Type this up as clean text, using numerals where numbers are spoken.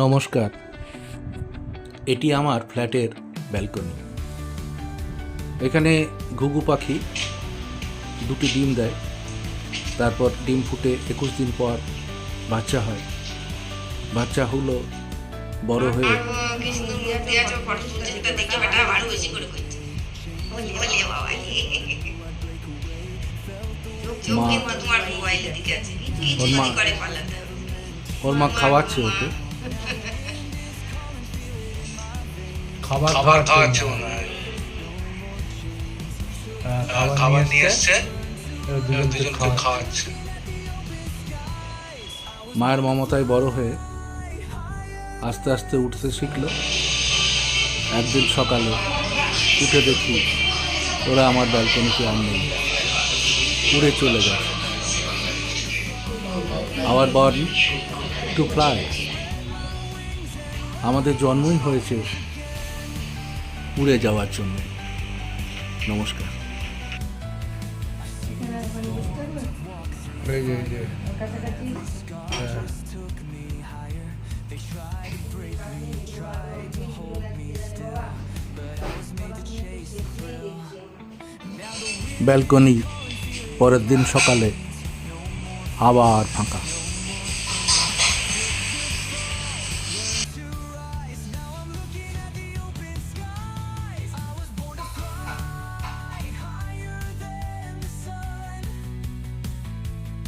নমস্কার, এটি আমার ফ্ল্যাটের ব্যালকনি। এখানে ঘুঘু পাখি দুটি ডিম দেয়, তারপর ডিম ফুটে 21 দিন পর বাচ্চা হয়। বাচ্চা হলো বড় হয়ে মা ওর মা খাওয়াচ্ছে ওকে। খাবার খাওয়াচ্ছে মনে হয়। খাবার নিয়ে এসছে, দুজনকে খাওয়াচ্ছে। মায়ের মমতায় বড় হয়ে আস্তে আস্তে উঠতে শিখলো। একদিন সকালে উঠে দেখি ওরা আমার ব্যালকনিতে আর নেই, উড়ে চলে গেছে। Our body to fly. আমাদের জন্মই হয়েছে উড়ে যাওয়ার জন্য। নমস্কার। ব্যালকনি পরের দিন সকালে আবার ফাঁকা।